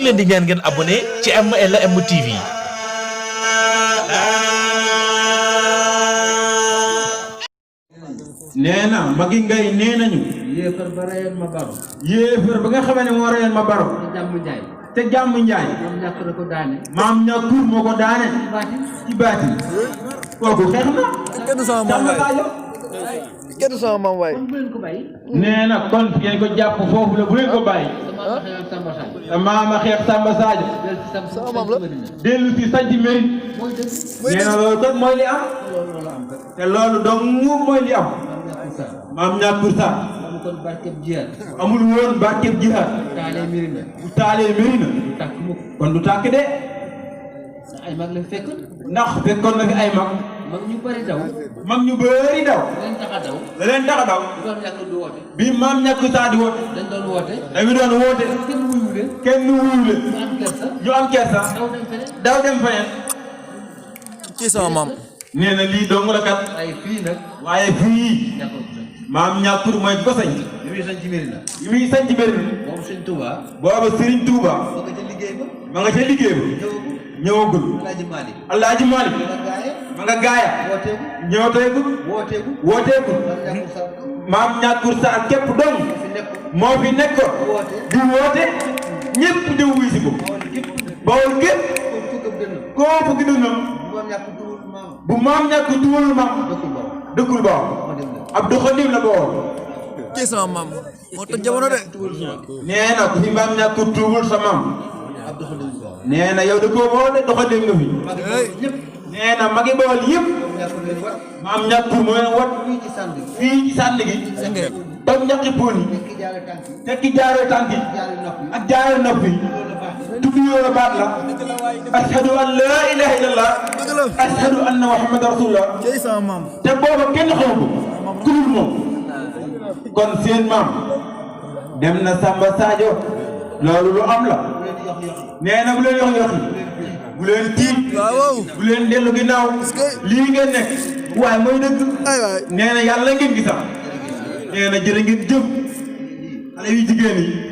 leen di ñaan ngeen abonné ci MLM TV. nee na magi ngay nee nañu. yéefar ba rayoon ma baro. yéefar ba nga xamee ne moo rayoon ma baro. te jàmm njaay. maam ñàkk na ko daane. maam ñàkkur moo ko daane. ci baati. kooku xeex na. kenn sama maam waay kenn sama maam waay. kon bu leen ko bàyyi. nee na kon ngeen ko jàpp foofu la bu leen ko bàyyi. sa maama xeex Samba Sadio. sama maam la. dellu si sanc Mérine. nee na loolu kon mooy li am. te loolu dong mooy li am. maam ñàkkur sax. kon barkeb jihaad. amul woon barkeb jihaad. taalee Mérina. bu taalee Mérina. du tàkk mukk. kon du tàkk de. ay mag la fekk. ndax fekkoon na fi ay mag. mag ñu bari daw. mag ñu bëri daw. la leen tax a daw. la leen tax a daw. bu doon ñàkk du woote. bi maam ñàkk saa di woote. dañ doon woote. dañu doon woote. kenn wuyu leen. kenn wuyu leen. ñu am kersa. ñu am kersa. daw dem feneen. daw dem feneen. kii sama maam. nee na lii dong la kat. ay fii nag. waaye fii. ñàkkoon ko sañ. maam ñàkkur mooy ko sañ. li muy sañ ci Mérina. yi muy sañ ci Mérina. boobu sëñ Touba. booba Serigne Touba. ba nga ca liggéey ba. ma nga ca liggéey ba. ñëwagul. Alaaji Maalik. Alaaji Maalik. ma nga gaaya. ma nga gaaya. wooteeku. ñëwateegu. wooteeku. wooteegu. man ñàkk sax. maam ñàkkur saa képp dong. fi nekk. moo fi nekkoon. woote. di woote. ñëpp ñëw wuy si ko. bawol gépp. kon ku gëm dënn. koo fukki dënnam. bu ma ñàkk duwul maam. bu maam ñàkk duwul maam. dëkkul bawol. dëkkul bawol. ma dem la. ab doxalim la bawol. kii sama maam moo tax jamono de. nee na ku fi maam ñàkk tuubul sa maam. ab doxalin bu bawol. nee na yow da koo bawol de doxalim nga fi. mag bawol ñëpp. nee na magi bawol yëpp. ñàkk leen wat. maam ñàkk moo leen wat. fii ci sànd. fii ci sànd gi. Sëngéem. toog ñaqi poon yi. nekk jaare tànk yi. tekki jaaree tànk yi. jaare nopp yi. ak jaaree nopp yi. loolu baax na. tudd yoo baat la. ashhadu an laa ilaaha illallah. dëgg la. ashhadu anna muhammad rasulullah. kii sama maam. te booba kenn xamu ko. ku dul moom. kon seen maam. dem na Samba Sadio. loolu lu am la. nee na bu leen yox yoxi. bu leen tiit. waaw. bu leen dellu ginnaaw. lii ngeen nekk. waaye mooy dëgg. ay waay. nee na yàlla ngeen gisam. nee na jërë ngeen jëf. xale yu jigéen yi.